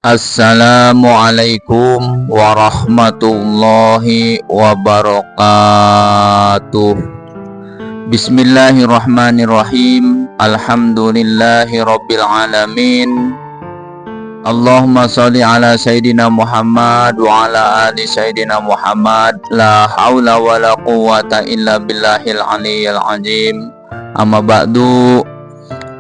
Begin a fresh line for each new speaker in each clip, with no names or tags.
Assalamualaikum warahmatullahi wabarakatuh. Bismillahirrahmanirrahim. Alhamdulillahi rabbil alamin. Allahumma sholli ala Sayyidina Muhammad wa ala ali Sayyidina Muhammad. La hawla wa la quwwata illa billahil aliyyil azim. Amma ba'du.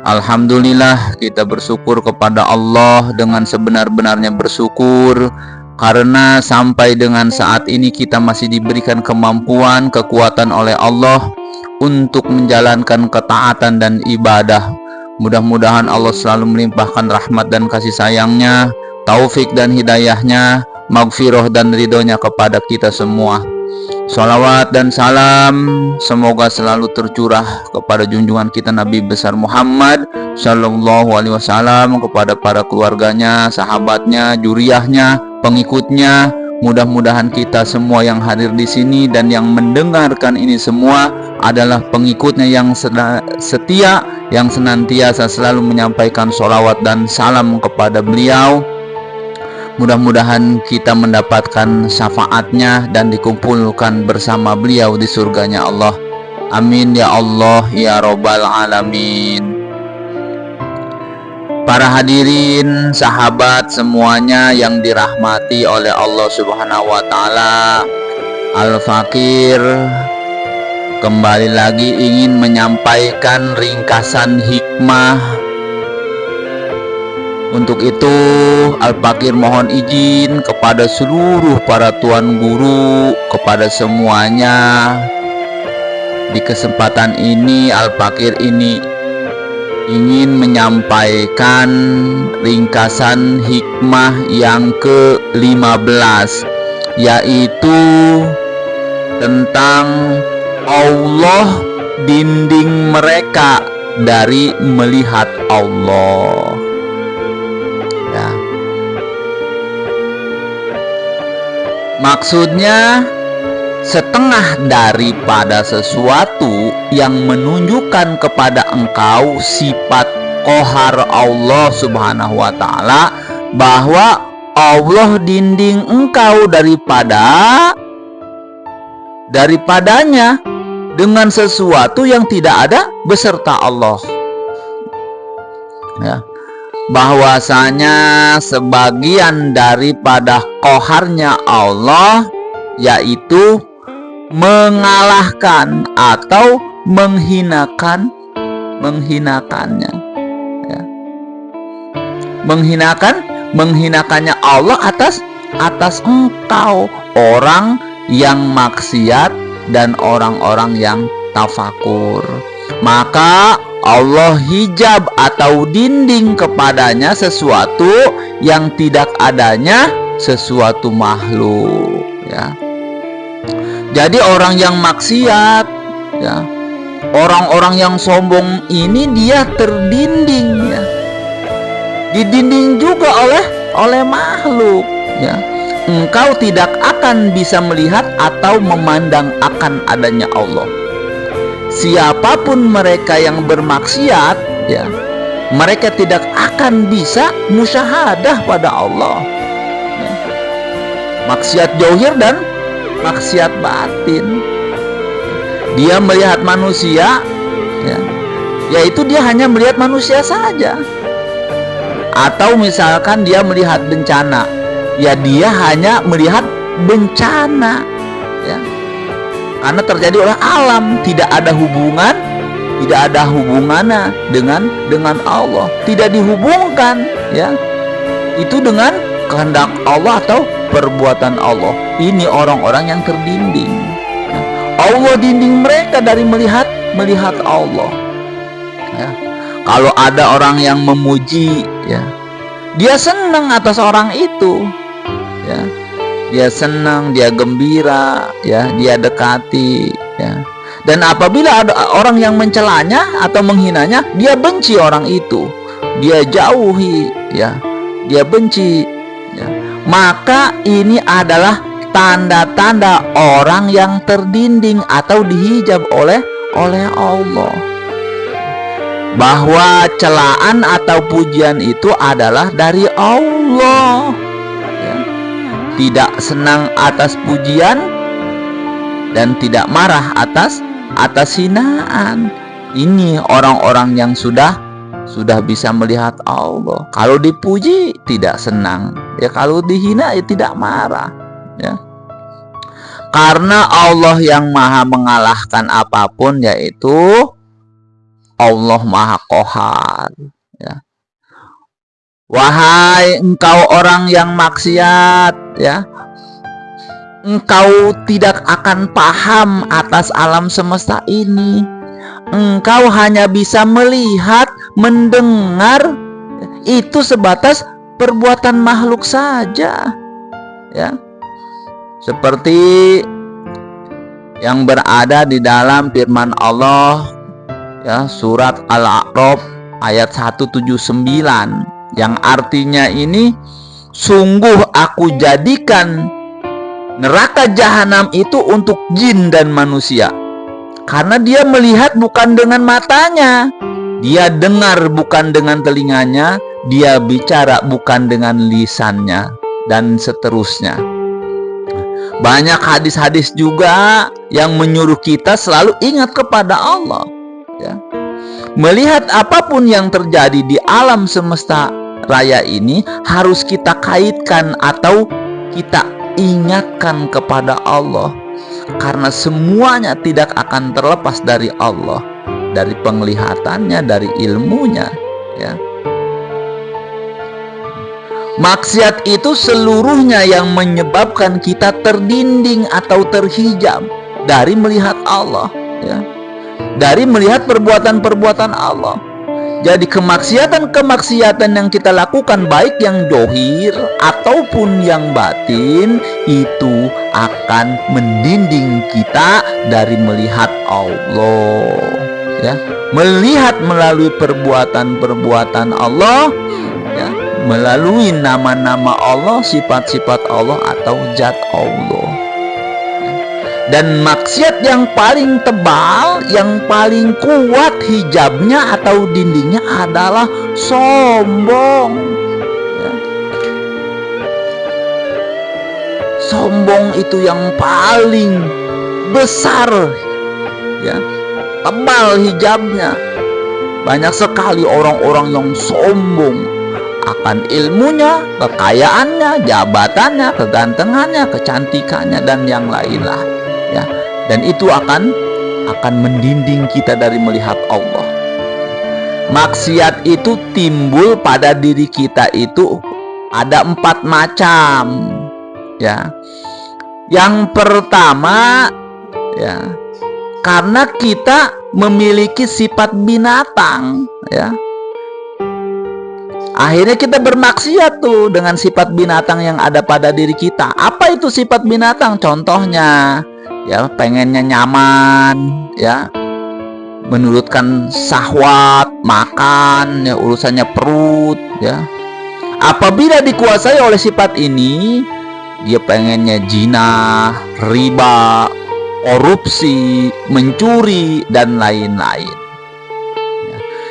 Alhamdulillah, kita bersyukur kepada Allah dengan sebenar-benarnya bersyukur, karena sampai dengan saat ini kita masih diberikan kemampuan, kekuatan oleh Allah untuk menjalankan ketaatan dan ibadah. Mudah-mudahan Allah selalu melimpahkan rahmat dan kasih sayangnya, taufik dan hidayahnya, maghfirah dan ridhonya kepada kita semua. Salawat dan salam semoga selalu tercurah kepada junjungan kita Nabi besar Muhammad Sallallahu Alaihi Wasallam, kepada para keluarganya, sahabatnya, juriyahnya, pengikutnya. Mudah-mudahan kita semua yang hadir di sini dan yang mendengarkan ini semua adalah pengikutnya yang setia, yang senantiasa selalu menyampaikan salawat dan salam kepada beliau. Mudah-mudahan kita mendapatkan syafaatnya dan dikumpulkan bersama beliau di surganya Allah. Amin ya Allah ya Rabbal alamin. Para hadirin, sahabat semuanya yang dirahmati oleh Allah Subhanahu wa taala, Al-Fakir kembali lagi ingin menyampaikan ringkasan hikmah. Untuk itu, Al-Fakir mohon izin kepada seluruh para tuan guru, kepada semuanya. Di kesempatan ini, Al-Fakir ini ingin menyampaikan ringkasan hikmah yang ke-15, yaitu tentang Allah dinding mereka dari melihat Allah. Maksudnya, setengah daripada sesuatu yang menunjukkan kepada engkau sifat qahar Allah Subhanahu wa ta'ala, bahwa Allah dinding engkau daripadanya dengan sesuatu yang tidak ada beserta Allah. Ya. Bahwasanya sebagian daripada qaharnya Allah yaitu mengalahkan atau menghinakannya, ya. Menghinakannya Allah atas engkau, orang yang maksiat dan orang-orang yang tafakur. Maka Allah hijab atau dinding kepadanya sesuatu yang tidak adanya sesuatu makhluk, ya. Jadi orang yang maksiat, ya, orang-orang yang sombong ini dia terdinding, ya. Didinding juga oleh makhluk, ya. Engkau tidak akan bisa melihat atau memandang akan adanya Allah. Siapapun mereka yang bermaksiat, ya, mereka tidak akan bisa musyahadah pada Allah, ya. Maksiat zahir dan maksiat batin. Dia melihat manusia, ya, yaitu dia hanya melihat manusia saja. Atau misalkan dia melihat bencana, ya dia hanya melihat bencana, ya. Karena terjadi oleh alam, tidak ada hubungannya dengan Allah, tidak dihubungkan, ya, itu dengan kehendak Allah atau perbuatan Allah. Ini orang-orang yang terdinding, ya. Allah dinding mereka dari melihat Allah, ya. Kalau ada orang yang memuji, ya, dia senang atas orang itu, ya. Dia senang, dia gembira, ya, dia dekati, ya. Dan apabila ada orang yang mencelanya atau menghinanya, dia benci orang itu, dia jauhi, ya, dia benci, ya. Maka ini adalah tanda-tanda orang yang terdinding atau dihijab oleh Allah. bahwa celaan atau pujian itu adalah dari Allah, ya. Tidak senang atas pujian dan tidak marah atas hinaan. Ini orang-orang yang sudah bisa melihat Allah. Kalau dipuji tidak senang, ya. Kalau dihina ya tidak marah, ya. Karena Allah yang maha mengalahkan apapun, yaitu Allah Maha Qahar, ya. Wahai engkau orang yang maksiat, ya, engkau tidak akan paham atas alam semesta ini. Engkau hanya bisa melihat, mendengar, itu sebatas perbuatan makhluk saja, ya. Seperti yang berada di dalam firman Allah, ya, surat Al-A'raf ayat 179, yang artinya ini, sungguh aku jadikan neraka jahanam itu untuk jin dan manusia, karena dia melihat bukan dengan matanya, dia dengar bukan dengan telinganya, dia bicara bukan dengan lisannya, dan seterusnya. Banyak hadis-hadis juga yang menyuruh kita selalu ingat kepada Allah, ya. Melihat apapun yang terjadi di alam semesta raya ini harus kita kaitkan atau kita ingatkan kepada Allah, karena semuanya tidak akan terlepas dari Allah, dari penglihatannya, dari ilmunya, ya. Maksiat itu seluruhnya yang menyebabkan kita terdinding atau terhijab dari melihat Allah, ya, dari melihat perbuatan-perbuatan Allah. Jadi kemaksiatan-kemaksiatan yang kita lakukan, baik yang dohir ataupun yang batin, itu akan mendinding kita dari melihat Allah, ya. Melihat melalui perbuatan-perbuatan Allah, ya, melalui nama-nama Allah, sifat-sifat Allah atau zat Allah. Dan maksiat yang paling tebal, yang paling kuat hijabnya atau dindingnya adalah sombong, ya. Sombong itu yang paling besar, ya, tebal hijabnya. Banyak sekali orang-orang yang sombong akan ilmunya, kekayaannya, jabatannya, kegantengannya, kecantikannya, dan yang lainlah, ya. Dan itu akan mendinding kita dari melihat Allah. Maksiat itu timbul pada diri kita itu ada 4 macam, ya. Yang pertama, ya, karena kita memiliki sifat binatang, ya. Akhirnya kita bermaksiat tuh dengan sifat binatang yang ada pada diri kita. Apa itu sifat binatang? Contohnya, ya, pengennya nyaman, ya, menurutkan syahwat, makan, ya, urusannya perut, ya. Apabila dikuasai oleh sifat ini, dia pengennya zina, riba, korupsi, mencuri, dan lain-lain.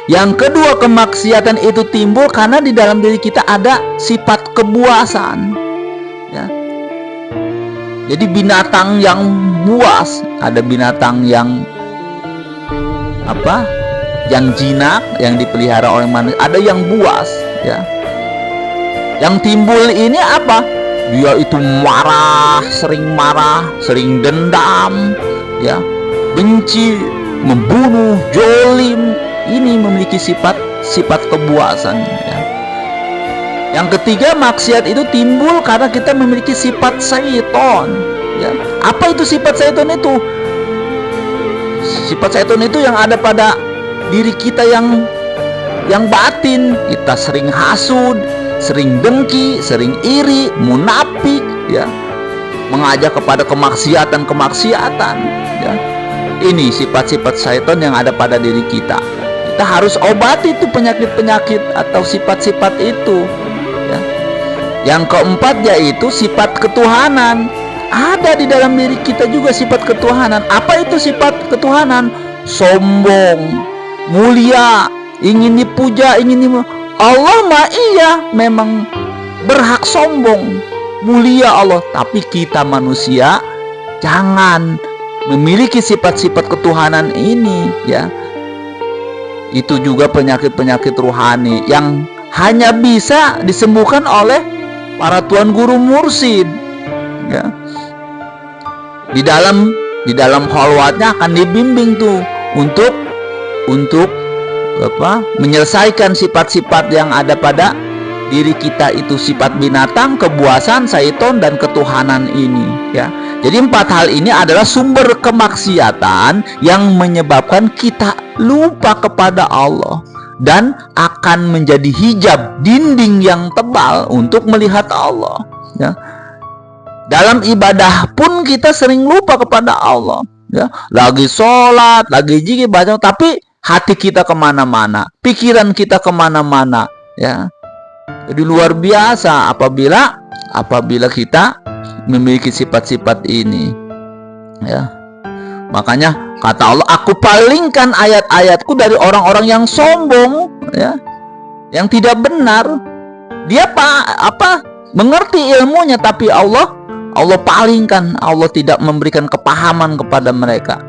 Yang kedua, kemaksiatan itu timbul karena di dalam diri kita ada sifat kebuasan, ya. Jadi binatang yang buas, ada binatang yang apa? Yang jinak, yang dipelihara oleh manusia, ada yang buas, ya. Yang timbul ini apa? Dia itu marah, sering dendam, ya, benci, membunuh, jolim. Ini memiliki sifat kebuasan, ya. Yang ketiga, maksiat itu timbul karena kita memiliki sifat syaitan, ya. Apa itu sifat syaitan itu? Sifat syaitan itu yang ada pada diri kita yang batin. Kita sering hasud, sering dengki, sering iri, munafik, ya, mengajak kepada kemaksiatan, ya. Ini sifat-sifat syaitan yang ada pada diri kita. Kita harus obati itu penyakit-penyakit atau sifat-sifat itu, ya. Yang keempat yaitu sifat ketuhanan. Ada di dalam diri kita juga sifat ketuhanan. Apa itu sifat ketuhanan? Sombong, mulia, ingin dipuja, Allah mah iya memang berhak sombong, mulia Allah. Tapi kita manusia jangan memiliki sifat-sifat ketuhanan ini, ya. Itu juga penyakit-penyakit rohani yang hanya bisa disembuhkan oleh para tuan guru mursyid, ya. Di dalam khalwatnya akan dibimbing tuh untuk menyelesaikan sifat-sifat yang ada pada diri kita itu, sifat binatang, kebuasan, syaiton, dan ketuhanan ini, ya. Jadi 4 hal ini adalah sumber kemaksiatan yang menyebabkan kita lupa kepada Allah dan akan menjadi hijab, dinding yang tebal untuk melihat Allah, ya. Dalam ibadah pun kita sering lupa kepada Allah, ya. Lagi sholat, lagi zikir, baca, tapi hati kita kemana-mana, pikiran kita kemana-mana, ya. Jadi luar biasa apabila kita memiliki sifat-sifat ini, ya. Makanya kata Allah, aku palingkan ayat-ayatku dari orang-orang yang sombong, ya, yang tidak benar. Dia mengerti ilmunya, tapi Allah palingkan, Allah tidak memberikan kepahaman kepada mereka,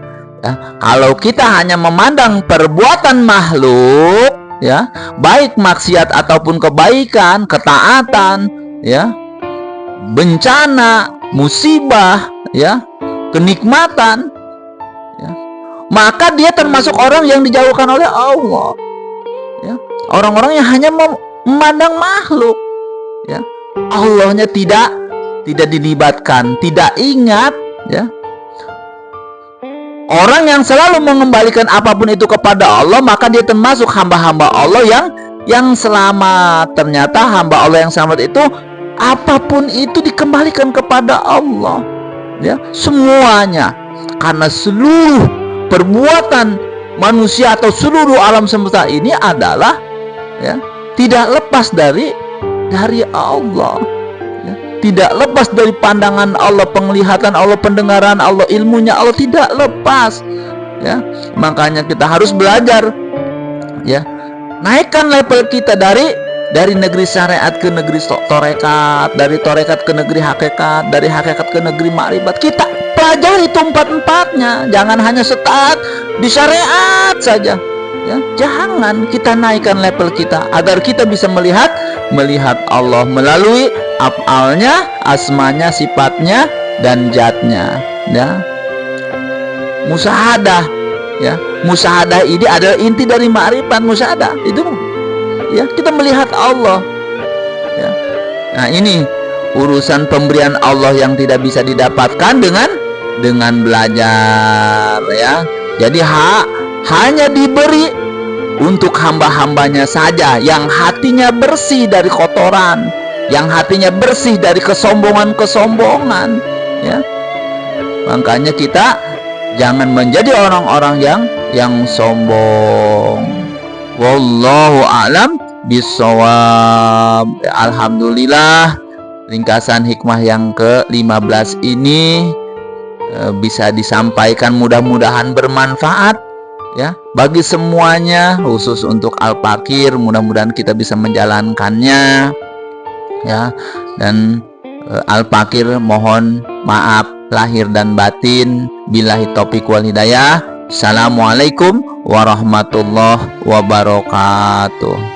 ya. Kalau kita hanya memandang perbuatan makhluk, ya, baik maksiat ataupun kebaikan, ketaatan, ya, bencana, musibah, ya, kenikmatan, ya, maka dia termasuk orang yang dijauhkan oleh Allah, ya. Orang-orang yang hanya memandang makhluk, ya, Allahnya tidak dilibatkan, tidak ingat, ya. Orang yang selalu mengembalikan apapun itu kepada Allah, maka dia termasuk hamba-hamba Allah yang selamat. Ternyata hamba Allah yang selamat itu apapun itu dikembalikan kepada Allah, ya, semuanya. Karena seluruh perbuatan manusia atau seluruh alam semesta ini adalah, ya, tidak lepas dari Allah, ya. Tidak lepas dari pandangan Allah, penglihatan Allah, pendengaran Allah, ilmunya Allah, tidak lepas, ya. Makanya kita harus belajar, ya, naikkan level kita dari negeri syariat ke negeri torekat, dari torekat ke negeri hakikat, dari hakikat ke negeri makrifat. Kita pelajari itu 4-4-nya, jangan hanya setat di syariat saja, ya. Jangan, kita naikkan level kita agar kita bisa melihat Allah melalui af'alnya, asmanya, sifatnya, dan zatnya, ya. Musyahadah, ya. Musyahadah ini adalah inti dari makrifat. Musyahadah itu, ya, kita melihat Allah, ya. Nah, ini urusan pemberian Allah yang tidak bisa didapatkan dengan belajar, ya. Jadi hanya diberi untuk hamba-hambanya saja yang hatinya bersih dari kotoran, yang hatinya bersih dari kesombongan, ya. Makanya kita jangan menjadi orang-orang yang sombong. Wallahu a'lam bishawab. Alhamdulillah, ringkasan hikmah yang ke-15 ini bisa disampaikan, mudah-mudahan bermanfaat, ya, bagi semuanya, khusus untuk Al-Fakir. Mudah-mudahan kita bisa menjalankannya, ya. Dan Al-Fakir mohon maaf lahir dan batin. Billahi taufiq wal hidayah. Assalamualaikum warahmatullahi wabarakatuh.